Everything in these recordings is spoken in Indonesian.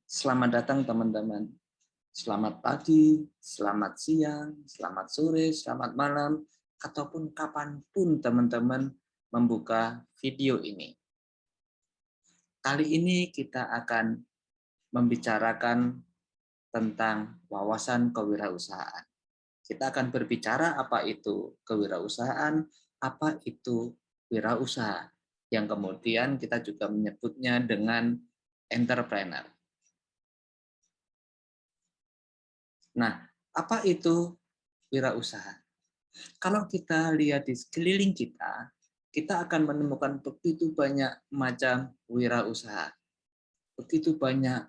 Selamat datang teman-teman. Selamat pagi, selamat siang, selamat sore, selamat malam, ataupun kapanpun teman-teman membuka video ini. Kali ini kita akan membicarakan tentang wawasan kewirausahaan. Kita akan berbicara apa itu kewirausahaan, apa itu wirausaha, yang kemudian kita juga menyebutnya dengan entrepreneur. Nah, apa itu wirausaha? Kalau kita lihat di sekeliling kita, kita akan menemukan begitu banyak macam wirausaha. Begitu banyak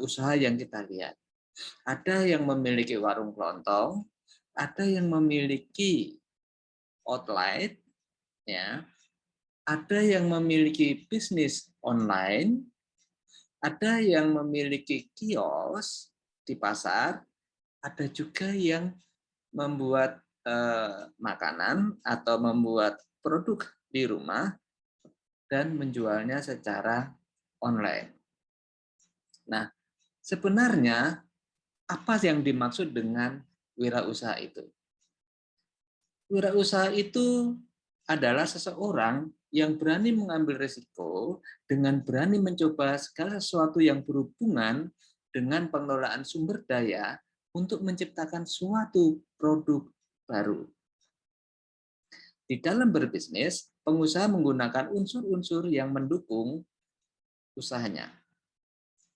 usaha yang kita lihat. Ada yang memiliki warung kelontong, ada yang memiliki outlet, ya, ada yang memiliki bisnis online, ada yang memiliki kios di pasar, ada juga yang membuat makanan atau membuat produk di rumah dan menjualnya secara online. Nah, sebenarnya apa yang dimaksud dengan wirausaha itu? Wirausaha itu adalah seseorang yang berani mengambil risiko dengan berani mencoba segala sesuatu yang berhubungan dengan pengelolaan sumber daya untuk menciptakan suatu produk baru. Di dalam berbisnis, pengusaha menggunakan unsur-unsur yang mendukung usahanya,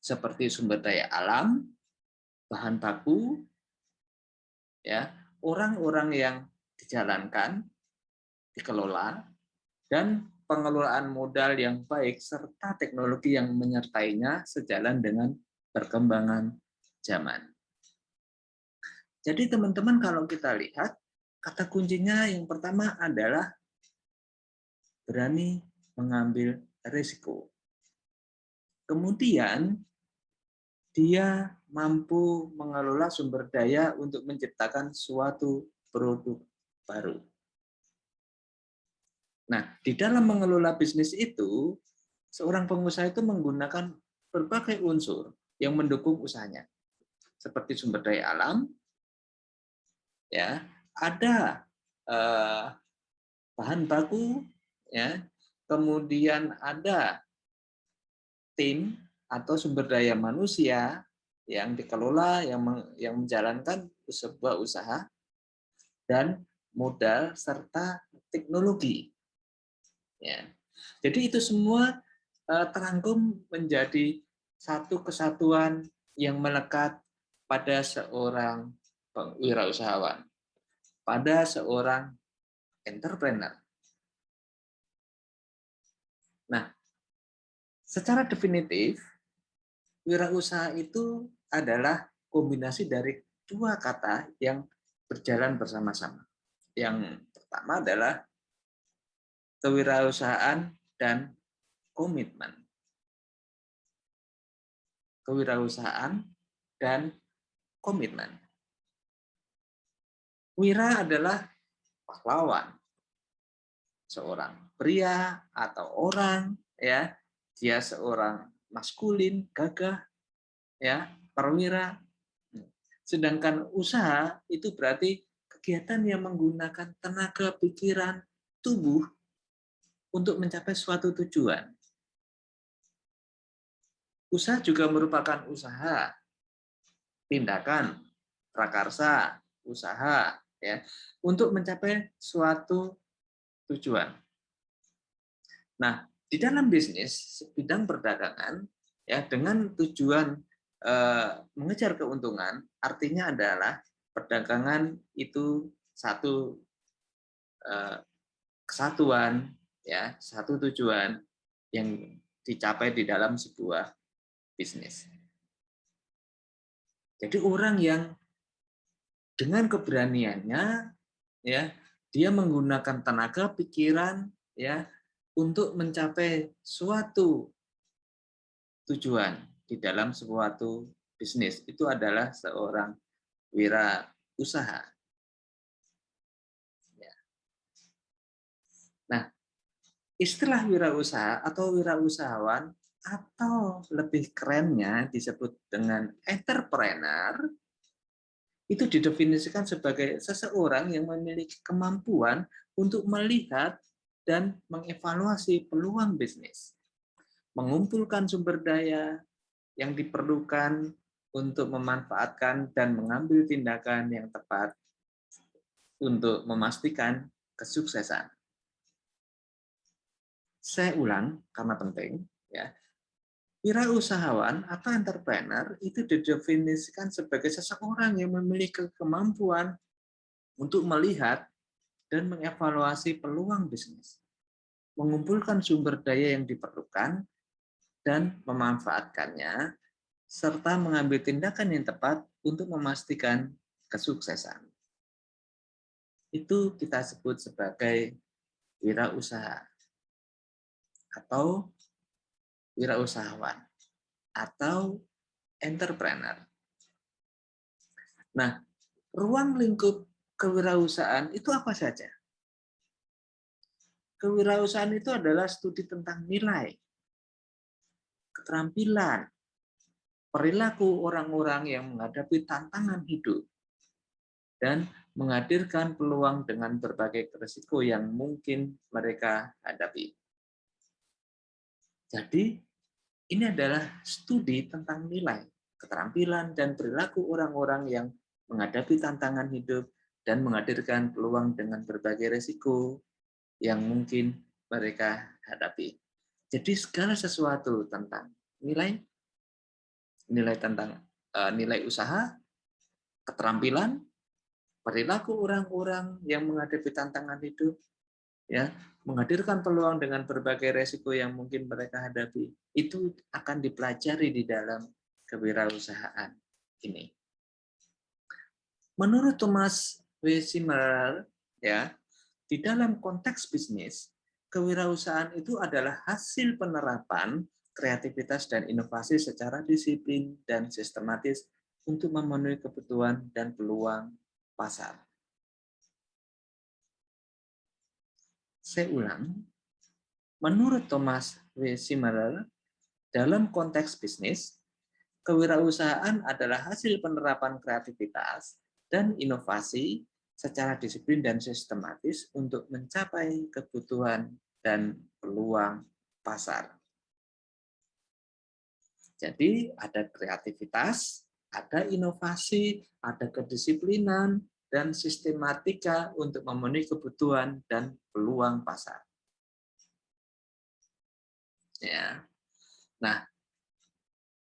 seperti sumber daya alam, bahan baku, ya, orang-orang yang dijalankan, dikelola, dan pengelolaan modal yang baik serta teknologi yang menyertainya sejalan dengan perkembangan zaman. Jadi teman-teman kalau kita lihat, kata kuncinya yang pertama adalah berani mengambil risiko. Kemudian dia mampu mengelola sumber daya untuk menciptakan suatu produk baru. Nah, di dalam mengelola bisnis itu, seorang pengusaha itu menggunakan berbagai unsur yang mendukung usahanya, seperti sumber daya alam, ya, ada bahan baku, ya, kemudian ada tim atau sumber daya manusia yang dikelola, yang menjalankan sebuah usaha, dan modal serta teknologi. Ya. Jadi itu semua terangkum menjadi satu kesatuan yang melekat pada seorang wirausahawan, pada seorang entrepreneur. Nah, secara definitif, wirausaha itu adalah kombinasi dari dua kata yang berjalan bersama-sama. Yang pertama adalah kewirausahaan dan komitmen. Kewirausahaan dan komitmen. Wira adalah pahlawan, seorang pria atau orang, ya, dia seorang maskulin, gagah, ya, perwira. Sedangkan usaha itu berarti kegiatan yang menggunakan tenaga, pikiran, tubuh untuk mencapai suatu tujuan. Usaha juga merupakan usaha, tindakan, prakarsa, usaha, ya, untuk mencapai suatu tujuan. Nah, di dalam bisnis bidang perdagangan, ya, dengan tujuan mengejar keuntungan, artinya adalah perdagangan itu satu kesatuan, ya, satu tujuan yang dicapai di dalam sebuah bisnis. Jadi orang yang dengan keberaniannya, ya, dia menggunakan tenaga, pikiran, ya, untuk mencapai suatu tujuan di dalam suatu bisnis, itu adalah seorang wirausaha. Ya. Nah, istilah wirausaha atau wirausahawan atau lebih kerennya disebut dengan entrepreneur, itu didefinisikan sebagai seseorang yang memiliki kemampuan untuk melihat dan mengevaluasi peluang bisnis, mengumpulkan sumber daya yang diperlukan untuk memanfaatkan dan mengambil tindakan yang tepat untuk memastikan kesuksesan. Saya ulang karena penting, ya. Wirausahawan atau entrepreneur itu didefinisikan sebagai seseorang yang memiliki kemampuan untuk melihat dan mengevaluasi peluang bisnis, mengumpulkan sumber daya yang diperlukan dan memanfaatkannya, serta mengambil tindakan yang tepat untuk memastikan kesuksesan. Itu kita sebut sebagai wirausaha atau wirausahawan atau entrepreneur. Nah, ruang lingkup kewirausahaan itu apa saja? Kewirausahaan itu adalah studi tentang nilai, keterampilan, perilaku orang-orang yang menghadapi tantangan hidup, dan menghadirkan peluang dengan berbagai risiko yang mungkin mereka hadapi. Jadi, ini adalah studi tentang nilai, keterampilan, dan perilaku orang-orang yang menghadapi tantangan hidup dan menghadirkan peluang dengan berbagai risiko yang mungkin mereka hadapi. Jadi segala sesuatu tentang nilai, nilai usaha, keterampilan, perilaku orang-orang yang menghadapi tantangan hidup, ya, menghadirkan peluang dengan berbagai resiko yang mungkin mereka hadapi, itu akan dipelajari di dalam kewirausahaan ini. Menurut Thomas W. Zimmer, ya, di dalam konteks bisnis, kewirausahaan itu adalah hasil penerapan kreativitas dan inovasi secara disiplin dan sistematis untuk memenuhi kebutuhan dan peluang pasar. Saya ulang, menurut Thomas W. Zimmer, dalam konteks bisnis, kewirausahaan adalah hasil penerapan kreativitas dan inovasi secara disiplin dan sistematis untuk mencapai kebutuhan dan peluang pasar. Jadi ada kreativitas, ada inovasi, ada kedisiplinan, dan sistematika untuk memenuhi kebutuhan dan peluang pasar. Ya. Nah,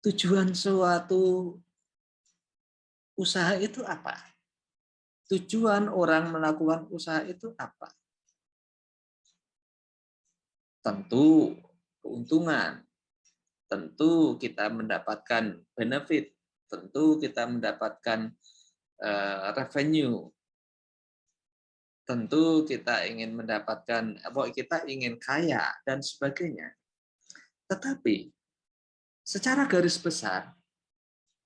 tujuan suatu usaha itu apa? Tujuan orang melakukan usaha itu apa? Tentu keuntungan, tentu kita mendapatkan benefit, tentu kita mendapatkan revenue, tentu kita ingin mendapatkan, kita ingin kaya, dan sebagainya. Tetapi secara garis besar,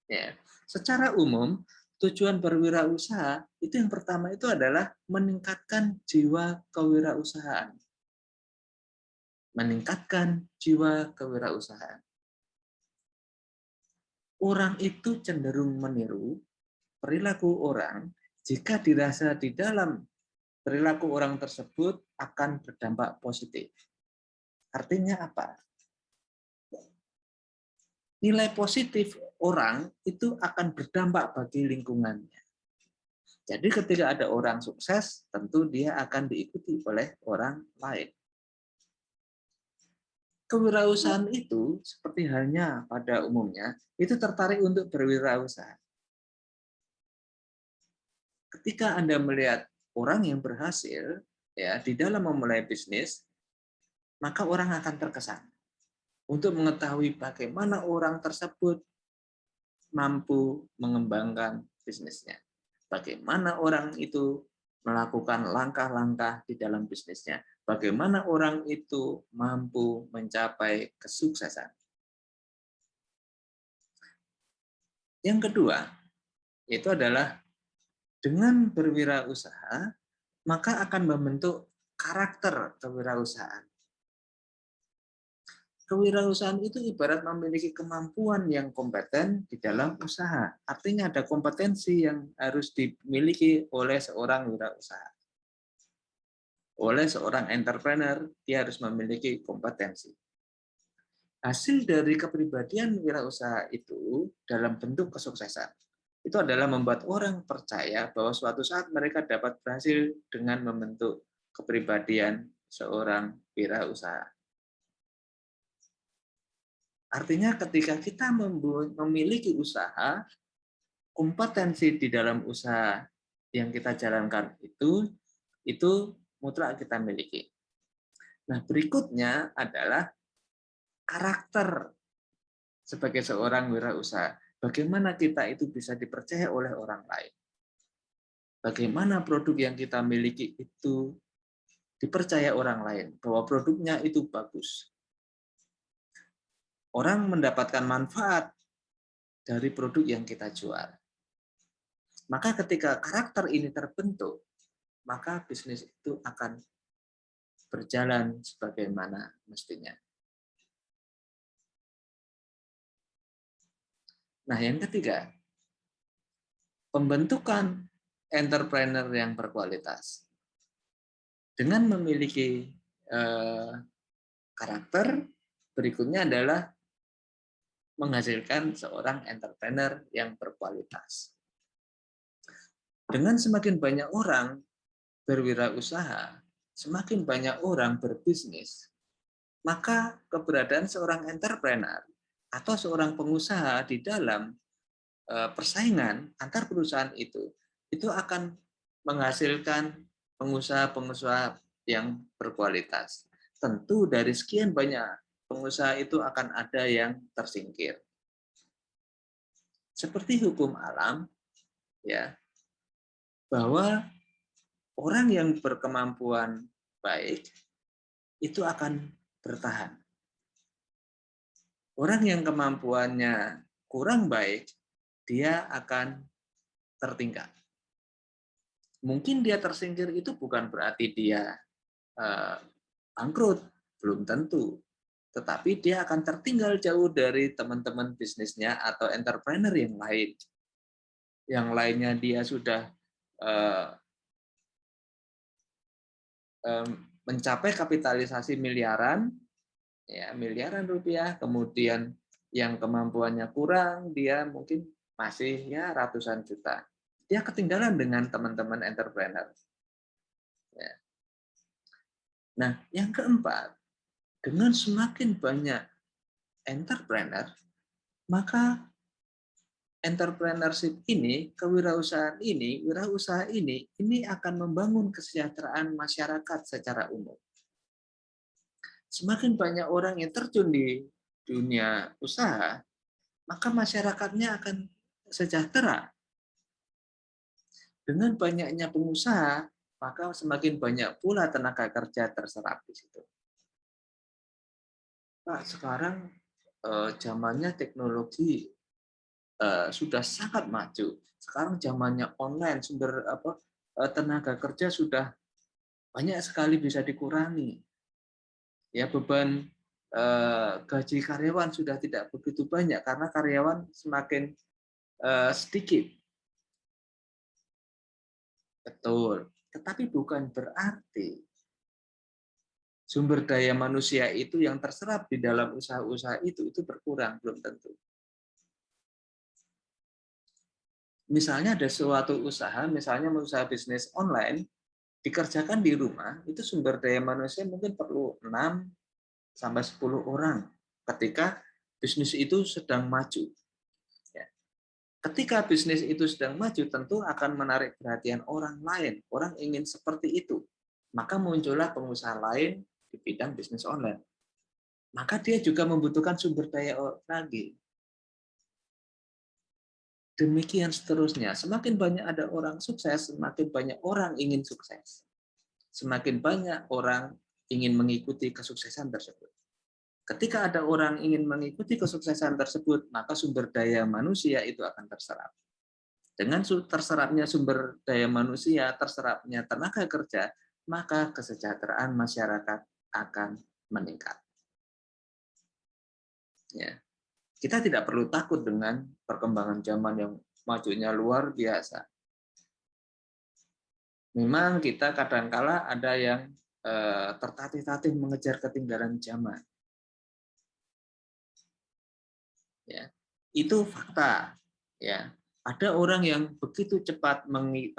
ya, secara umum, tujuan berwirausaha itu yang pertama itu adalah meningkatkan jiwa kewirausahaan. Meningkatkan jiwa kewirausahaan. Orang itu cenderung meniru perilaku orang jika dirasa di dalam perilaku orang tersebut akan berdampak positif. Artinya apa? Nilai positif orang itu akan berdampak bagi lingkungannya. Jadi ketika ada orang sukses, tentu dia akan diikuti oleh orang lain. Kewirausahaan itu seperti halnya pada umumnya itu tertarik untuk berwirausaha. Ketika Anda melihat orang yang berhasil ya di dalam memulai bisnis, maka orang akan terkesan untuk mengetahui bagaimana orang tersebut mampu mengembangkan bisnisnya. Bagaimana orang itu melakukan langkah-langkah di dalam bisnisnya. Bagaimana orang itu mampu mencapai kesuksesan. Yang kedua, itu adalah dengan berwirausaha, maka akan membentuk karakter kewirausahaan. kewirausahaan itu ibarat memiliki kemampuan yang kompeten di dalam usaha. Artinya ada kompetensi yang harus dimiliki oleh seorang wirausaha. Oleh seorang entrepreneur, dia harus memiliki kompetensi. Hasil dari kepribadian wirausaha itu dalam bentuk kesuksesan. Itu adalah membuat orang percaya bahwa suatu saat mereka dapat berhasil dengan membentuk kepribadian seorang wirausaha. Artinya ketika kita memiliki usaha, kompetensi di dalam usaha yang kita jalankan itu mutlak kita miliki. Nah, berikutnya adalah karakter sebagai seorang wirausaha. Bagaimana kita itu bisa dipercaya oleh orang lain. Bagaimana produk yang kita miliki itu dipercaya orang lain, bahwa produknya itu bagus. Orang mendapatkan manfaat dari produk yang kita jual. Maka ketika karakter ini terbentuk, maka bisnis itu akan berjalan sebagaimana mestinya. Nah, yang ketiga, pembentukan entrepreneur yang berkualitas. Dengan memiliki karakter, berikutnya adalah menghasilkan seorang entrepreneur yang berkualitas. Dengan semakin banyak orang berwirausaha, semakin banyak orang berbisnis, maka keberadaan seorang entrepreneur atau seorang pengusaha di dalam persaingan antar perusahaan itu akan menghasilkan pengusaha-pengusaha yang berkualitas. Tentu dari sekian banyak pengusaha itu akan ada yang tersingkir. Seperti hukum alam, ya, bahwa orang yang berkemampuan baik itu akan bertahan. Orang yang kemampuannya kurang baik, dia akan tertinggal. Mungkin dia tersingkir itu bukan berarti dia bangkrut, belum tentu. Tetapi dia akan tertinggal jauh dari teman-teman bisnisnya atau entrepreneur yang lain. Yang lainnya dia sudah mencapai kapitalisasi miliaran, ya, miliaran rupiah, kemudian yang kemampuannya kurang, dia mungkin masih ya ratusan juta. Dia ketinggalan dengan teman-teman entrepreneur. Ya. Nah, yang keempat, dengan semakin banyak entrepreneur, maka entrepreneurship ini, kewirausahaan ini, wirausaha ini akan membangun kesejahteraan masyarakat secara umum. Semakin banyak orang yang terjun di dunia usaha, maka masyarakatnya akan sejahtera. Dengan banyaknya pengusaha, maka semakin banyak pula tenaga kerja terserap di situ. Pak, sekarang zamannya teknologi sudah sangat maju. Sekarang zamannya online, sumber tenaga kerja sudah banyak sekali bisa dikurangi. Ya, beban gaji karyawan sudah tidak begitu banyak karena karyawan semakin sedikit. Betul. Tetapi bukan berarti sumber daya manusia itu yang terserap di dalam usaha-usaha itu berkurang, belum tentu. Misalnya ada suatu usaha, misalnya usaha bisnis online, dikerjakan di rumah, itu sumber daya manusia mungkin perlu 6 sampai 10 orang ketika bisnis itu sedang maju. Ya. Ketika bisnis itu sedang maju, tentu akan menarik perhatian orang lain. Orang ingin seperti itu. Maka muncullah pengusaha lain di bidang bisnis online. Maka dia juga membutuhkan sumber daya lagi. Demikian seterusnya. Semakin banyak ada orang sukses, semakin banyak orang ingin sukses. Semakin banyak orang ingin mengikuti kesuksesan tersebut. Ketika ada orang ingin mengikuti kesuksesan tersebut, maka sumber daya manusia itu akan terserap. Dengan terserapnya sumber daya manusia, terserapnya tenaga kerja, maka kesejahteraan masyarakat akan meningkat. Ya. Kita tidak perlu takut dengan perkembangan zaman yang majunya luar biasa. Memang kita kadangkala ada yang tertatih-tatih mengejar ketinggalan zaman. Ya, itu fakta. Ya, ada orang yang begitu cepat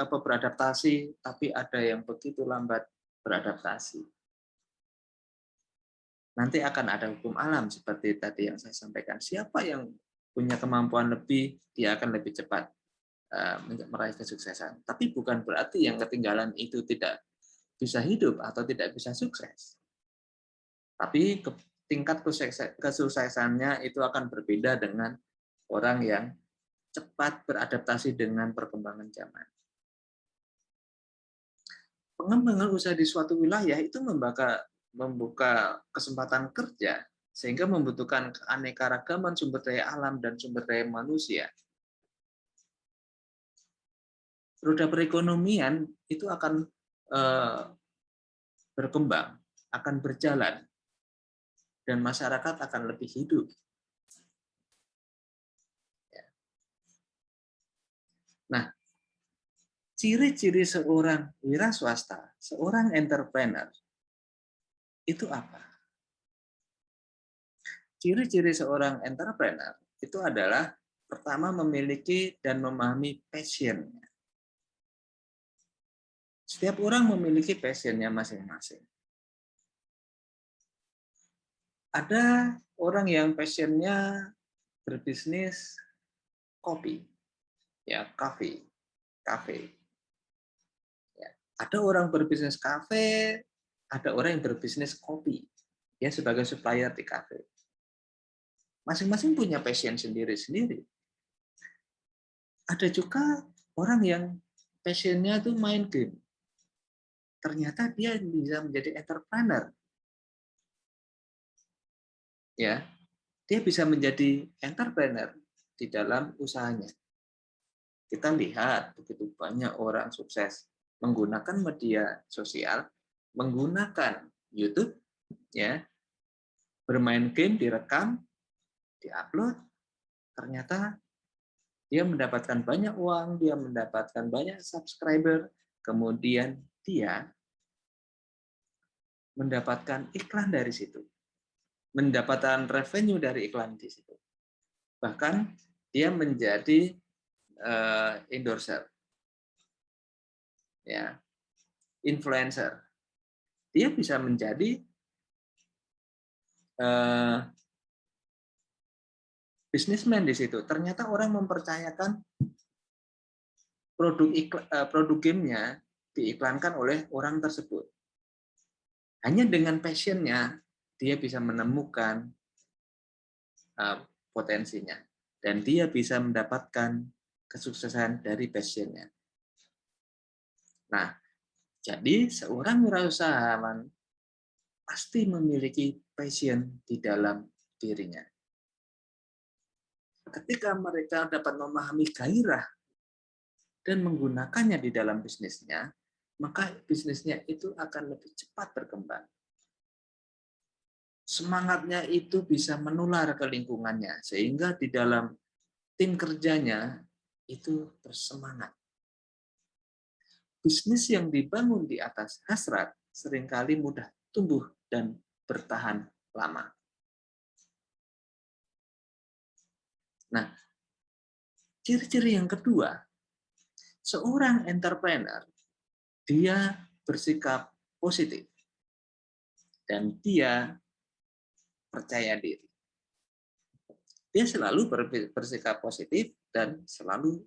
beradaptasi, tapi ada yang begitu lambat beradaptasi. Nanti akan ada hukum alam seperti tadi yang saya sampaikan. Siapa yang punya kemampuan lebih, dia akan lebih cepat meraih kesuksesan. Tapi bukan berarti yang ketinggalan itu tidak bisa hidup atau tidak bisa sukses. Tapi tingkat kesuksesannya itu akan berbeda dengan orang yang cepat beradaptasi dengan perkembangan zaman. Pengembangan usaha di suatu wilayah itu membuka kesempatan kerja, sehingga membutuhkan keanekaragaman sumber daya alam dan sumber daya manusia. Roda perekonomian itu akan berkembang, akan berjalan, dan masyarakat akan lebih hidup. Nah, ciri-ciri seorang wira swasta, seorang entrepreneur, itu apa? Ciri-ciri seorang entrepreneur itu adalah pertama memiliki dan memahami passion-nya. Setiap orang memiliki passion-nya masing-masing. Ada orang yang passion-nya berbisnis kopi, ya kafe. Ya. Ada orang berbisnis kafe, ada orang yang berbisnis kopi, ya sebagai supplier di kafe. Masing-masing punya passion sendiri-sendiri. Ada juga orang yang passion-nya itu main game. Ternyata dia bisa menjadi entrepreneur. Ya, dia bisa menjadi entrepreneur di dalam usahanya. Kita lihat begitu banyak orang sukses menggunakan media sosial, menggunakan YouTube, ya, bermain game, direkam, diupload, ternyata dia mendapatkan banyak uang, dia mendapatkan banyak subscriber, kemudian dia mendapatkan iklan dari situ, mendapatkan revenue dari iklan di situ. Bahkan dia menjadi endorser, ya, influencer. Dia bisa menjadi bisnismen di situ. Ternyata orang mempercayakan produk gamenya diiklankan oleh orang tersebut. Hanya dengan passion-nya dia bisa menemukan potensinya dan dia bisa mendapatkan kesuksesan dari passion-nya. Nah, jadi seorang wirausahawan pasti memiliki passion di dalam dirinya. Ketika mereka dapat memahami gairah dan menggunakannya di dalam bisnisnya, maka bisnisnya itu akan lebih cepat berkembang. Semangatnya itu bisa menular ke lingkungannya, sehingga di dalam tim kerjanya itu bersemangat. Bisnis yang dibangun di atas hasrat seringkali mudah tumbuh dan bertahan lama. Nah, ciri-ciri yang kedua, seorang entrepreneur, dia bersikap positif dan dia percaya diri. Dia selalu bersikap positif dan selalu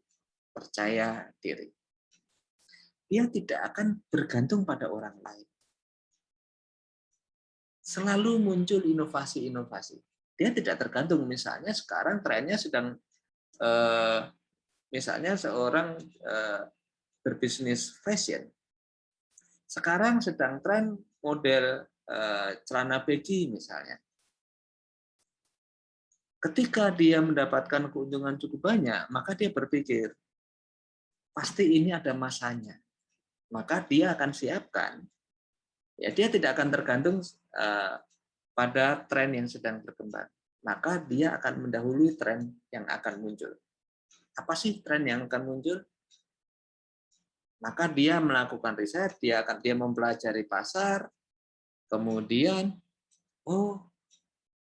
percaya diri. Dia tidak akan bergantung pada orang lain. Selalu muncul inovasi-inovasi. Dia tidak tergantung, misalnya sekarang trennya sedang misalnya seorang berbisnis fashion. Sekarang sedang tren model celana baggy misalnya. Ketika dia mendapatkan keuntungan cukup banyak, maka dia berpikir, pasti ini ada masanya. Maka dia akan siapkan. Ya, dia tidak akan tergantung pada tren yang sedang berkembang. maka dia akan mendahului tren yang akan muncul. Apa sih tren yang akan muncul? Maka dia melakukan riset, dia mempelajari pasar, kemudian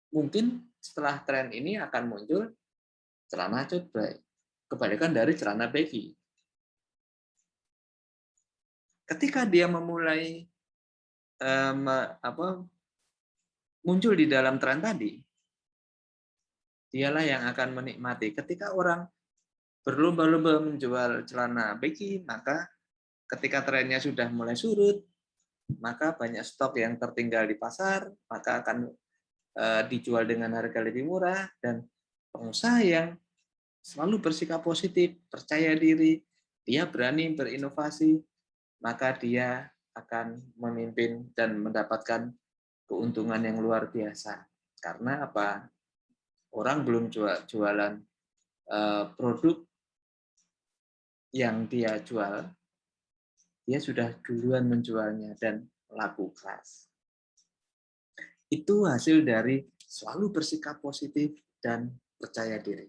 mungkin setelah tren ini akan muncul celana cutbray, kebalikan dari celana baggy. Ketika dia memulai muncul di dalam tren tadi, dialah yang akan menikmati. Ketika orang berlomba-lomba menjual celana baggy, maka ketika trennya sudah mulai surut, maka banyak stok yang tertinggal di pasar, maka akan dijual dengan harga lebih murah, dan pengusaha yang selalu bersikap positif, percaya diri, dia berani berinovasi, maka dia akan memimpin dan mendapatkan keuntungan yang luar biasa. Karena apa? Orang belum jualan produk yang dia jual, dia sudah duluan menjualnya dan laku keras. Itu hasil dari selalu bersikap positif dan percaya diri.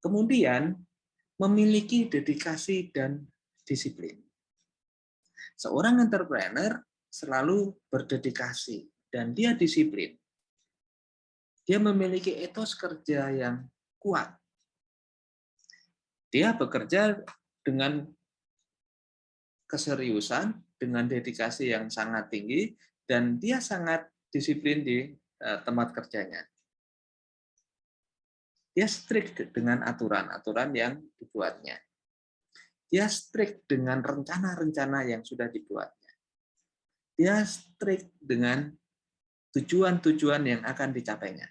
Kemudian, memiliki dedikasi dan disiplin. Seorang entrepreneur selalu berdedikasi dan dia disiplin. Dia memiliki etos kerja yang kuat. Dia bekerja dengan keseriusan, dengan dedikasi yang sangat tinggi, dan dia sangat disiplin di tempat kerjanya. Dia strict dengan aturan-aturan yang dibuatnya. Dia strict dengan rencana-rencana yang sudah dibuatnya. Dia strict dengan tujuan-tujuan yang akan dicapainya.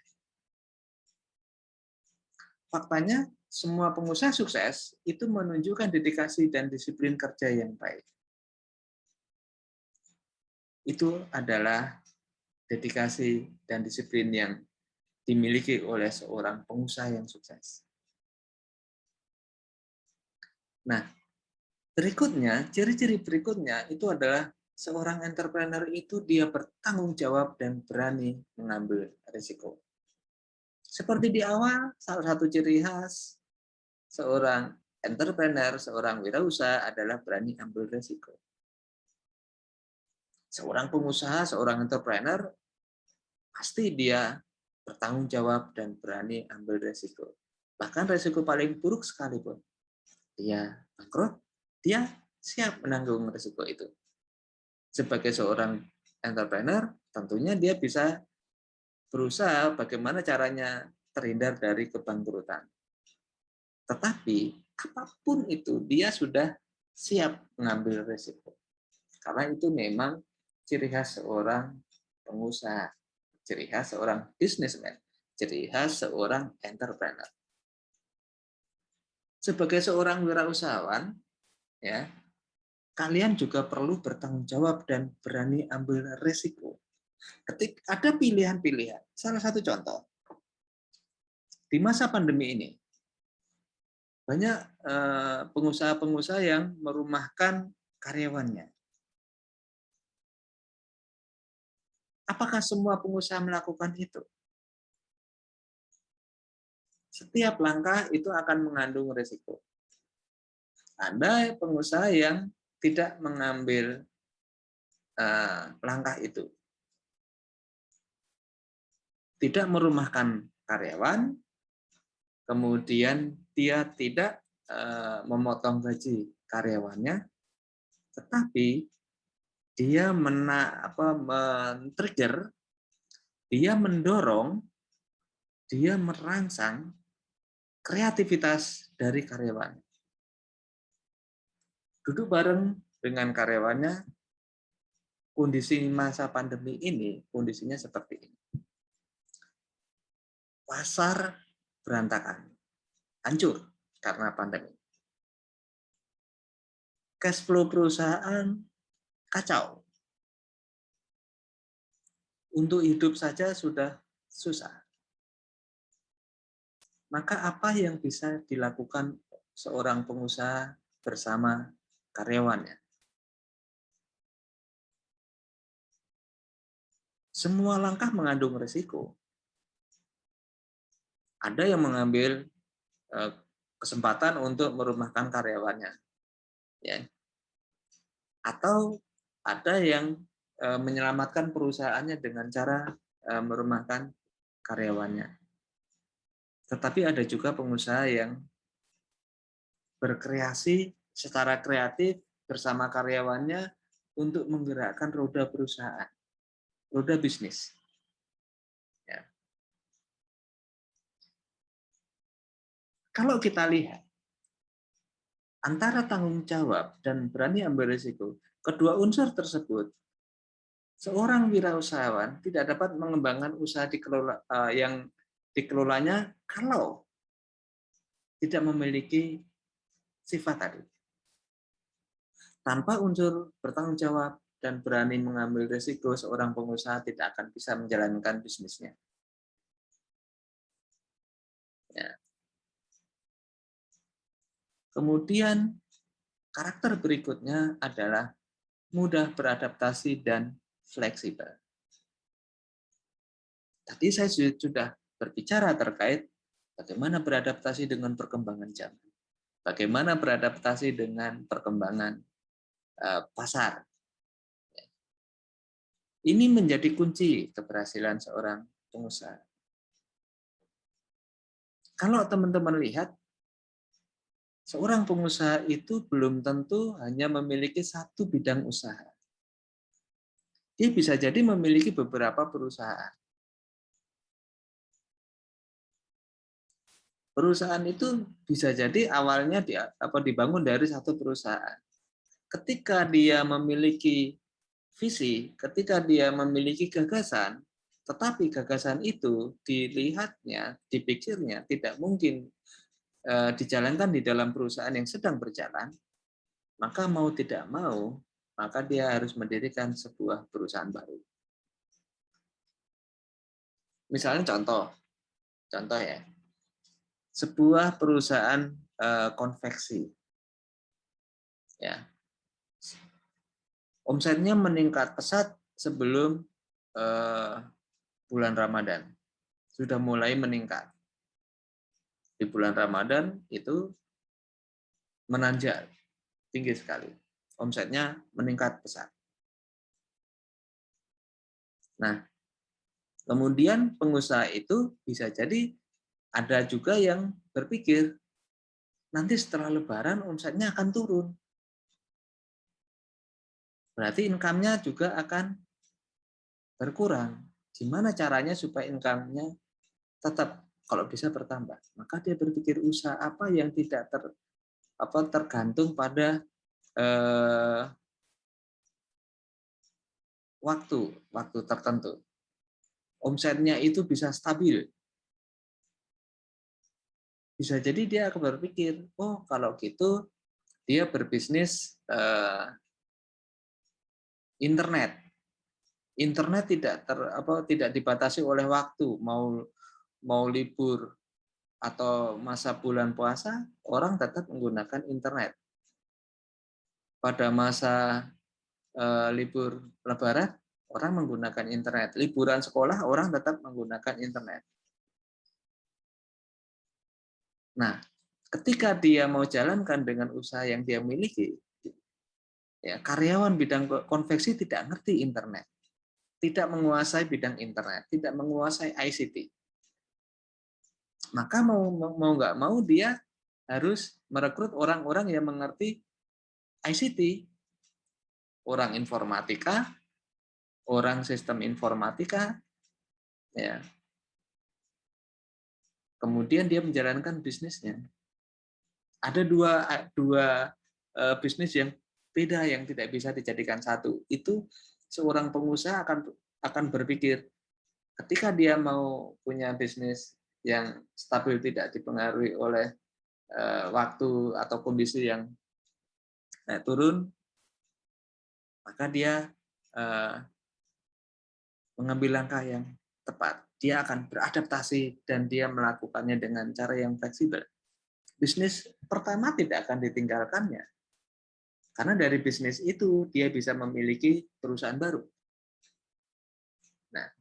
Faktanya, semua pengusaha sukses itu menunjukkan dedikasi dan disiplin kerja yang baik. Itu adalah dedikasi dan disiplin yang dimiliki oleh seorang pengusaha yang sukses. Nah, berikutnya, ciri-ciri berikutnya itu adalah seorang entrepreneur itu dia bertanggung jawab dan berani mengambil risiko. Seperti di awal, salah satu ciri khas seorang entrepreneur, seorang wirausaha adalah berani ambil risiko. Seorang pengusaha, seorang entrepreneur, pasti dia bertanggung jawab dan berani ambil risiko. Bahkan risiko paling buruk sekalipun, dia bangkrut, dia siap menanggung risiko itu. Sebagai seorang entrepreneur, tentunya dia bisa berusaha bagaimana caranya terhindar dari kebangkrutan. Tetapi apapun itu, dia sudah siap mengambil risiko. Karena itu memang ciri khas seorang pengusaha, ciri khas seorang businessman, ciri khas seorang entrepreneur. Sebagai seorang wirausahawan, ya, kalian juga perlu bertanggung jawab dan berani ambil risiko. Ketika ada pilihan-pilihan, salah satu contoh, di masa pandemi ini, banyak pengusaha-pengusaha yang merumahkan karyawannya. Apakah semua pengusaha melakukan itu? Setiap langkah itu akan mengandung risiko. Ada pengusaha yang tidak mengambil langkah itu. Tidak merumahkan karyawan, kemudian dia tidak memotong gaji karyawannya, tetapi dia men-trigger, dia mendorong, dia merangsang kreativitas dari karyawan. Duduk bareng dengan karyawannya, kondisi masa pandemi ini, kondisinya seperti ini. Pasar berantakan, hancur karena pandemi. Cash flow perusahaan kacau. Untuk hidup saja sudah susah. Maka apa yang bisa dilakukan seorang pengusaha bersama karyawannya? Semua langkah mengandung risiko. Ada yang mengambil kesempatan untuk merumahkan karyawannya, ya. Atau ada yang menyelamatkan perusahaannya dengan cara merumahkan karyawannya. Tetapi ada juga pengusaha yang berkreasi secara kreatif bersama karyawannya untuk menggerakkan roda perusahaan, roda bisnis. Ya. Kalau kita lihat antara tanggung jawab dan berani ambil risiko, kedua unsur tersebut, seorang wirausahawan tidak dapat mengembangkan usaha yang dikelolanya kalau tidak memiliki sifat tadi. Tanpa unsur bertanggung jawab dan berani mengambil risiko, seorang pengusaha tidak akan bisa menjalankan bisnisnya. Ya. Kemudian karakter berikutnya adalah mudah beradaptasi dan fleksibel. Tadi saya sudah berbicara terkait bagaimana beradaptasi dengan perkembangan zaman, bagaimana beradaptasi dengan perkembangan pasar. Ini menjadi kunci keberhasilan seorang pengusaha. Kalau teman-teman lihat, seorang pengusaha itu belum tentu hanya memiliki satu bidang usaha. Dia bisa jadi memiliki beberapa perusahaan. Perusahaan itu bisa jadi awalnya dibangun dari satu perusahaan. Ketika dia memiliki visi, ketika dia memiliki gagasan, tetapi gagasan itu dilihatnya, dipikirnya tidak mungkin dijalankan di dalam perusahaan yang sedang berjalan, maka mau tidak mau, maka dia harus mendirikan sebuah perusahaan baru. Misalnya contoh ya, sebuah perusahaan konveksi, ya, omsetnya meningkat pesat sebelum bulan Ramadan, sudah mulai meningkat. Di bulan Ramadan itu menanjak tinggi sekali, omsetnya meningkat pesat. Nah, kemudian pengusaha itu bisa jadi ada juga yang berpikir nanti setelah Lebaran omsetnya akan turun, berarti income-nya juga akan berkurang. Gimana caranya supaya income-nya tetap kalau bisa bertambah? Maka dia berpikir usaha apa yang tidak tergantung pada waktu tertentu. Omsetnya itu bisa stabil. Bisa jadi dia akan berpikir, oh kalau gitu dia berbisnis internet. Internet tidak dibatasi oleh waktu, mau libur atau masa bulan puasa, orang tetap menggunakan internet. Pada masa libur Lebaran, orang menggunakan internet. Liburan sekolah, orang tetap menggunakan internet. Nah, ketika dia mau jalankan dengan usaha yang dia miliki, ya, karyawan bidang konveksi tidak ngerti internet, tidak menguasai bidang internet, tidak menguasai ICT. Maka mau nggak mau dia harus merekrut orang-orang yang mengerti ICT, orang informatika, orang sistem informatika, ya. Kemudian dia menjalankan bisnisnya. Ada dua bisnis yang beda yang tidak bisa dijadikan satu. Itu seorang pengusaha akan berpikir ketika dia mau punya bisnis yang stabil, tidak dipengaruhi oleh waktu atau kondisi yang turun, maka dia mengambil langkah yang tepat. Dia akan beradaptasi dan dia melakukannya dengan cara yang fleksibel. Bisnis pertama tidak akan ditinggalkannya. Karena dari bisnis itu dia bisa memiliki perusahaan baru. Nah,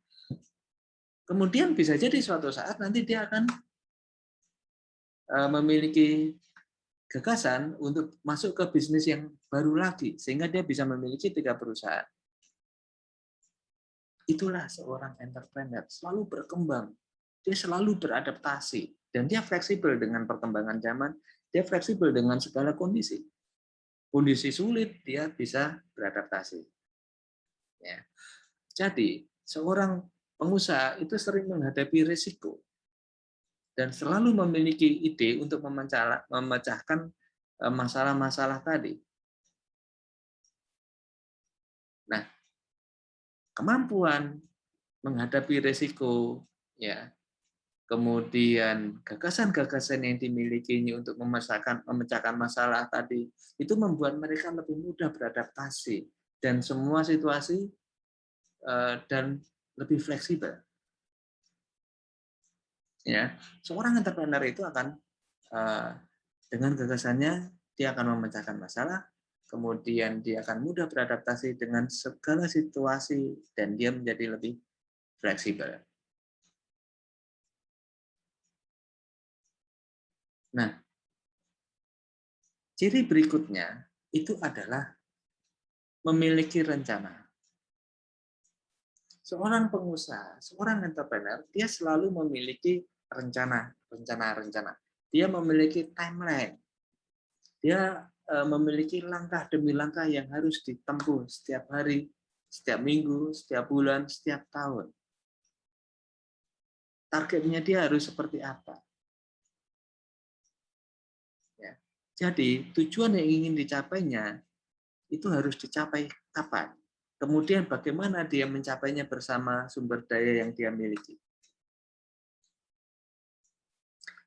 Kemudian bisa jadi suatu saat nanti dia akan memiliki gagasan untuk masuk ke bisnis yang baru lagi, sehingga dia bisa memiliki 3 perusahaan. Itulah seorang entrepreneur, selalu berkembang, dia selalu beradaptasi, dan dia fleksibel dengan perkembangan zaman, dia fleksibel dengan segala kondisi. Kondisi sulit, dia bisa beradaptasi. Ya. Jadi, seorang pengusaha itu sering menghadapi risiko dan selalu memiliki ide untuk memecahkan masalah-masalah tadi. Nah, kemampuan menghadapi risiko, ya, kemudian gagasan-gagasan yang dimilikinya untuk memecahkan masalah tadi, itu membuat mereka lebih mudah beradaptasi dan semua situasi dan lebih fleksibel. Ya, seorang entrepreneur itu akan dengan gagasannya dia akan memecahkan masalah, kemudian dia akan mudah beradaptasi dengan segala situasi dan dia menjadi lebih fleksibel. Nah, ciri berikutnya itu adalah memiliki rencana. Seorang pengusaha, seorang entrepreneur, dia selalu memiliki rencana. Dia memiliki timeline. Dia memiliki langkah demi langkah yang harus ditempuh setiap hari, setiap minggu, setiap bulan, setiap tahun. Targetnya dia harus seperti apa. Ya. Jadi tujuan yang ingin dicapainya itu harus dicapai kapan. Kemudian bagaimana dia mencapainya bersama sumber daya yang dia miliki.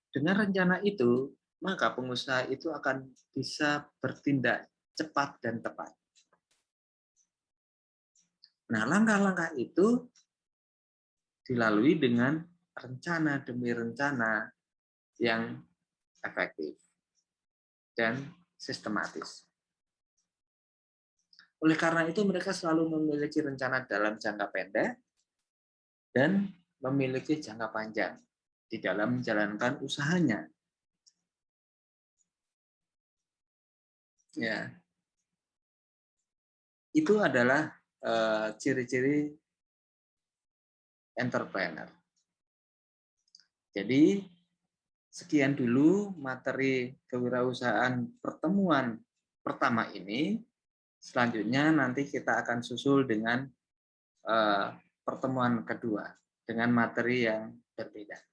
Dengan rencana itu, maka pengusaha itu akan bisa bertindak cepat dan tepat. Nah, langkah-langkah itu dilalui dengan rencana demi rencana yang efektif dan sistematis. Oleh karena itu, mereka selalu memiliki rencana dalam jangka pendek dan memiliki jangka panjang di dalam menjalankan usahanya. Ya, itu adalah ciri-ciri entrepreneur. Jadi, sekian dulu materi kewirausahaan pertemuan pertama ini. Selanjutnya nanti kita akan susul dengan pertemuan kedua dengan materi yang berbeda.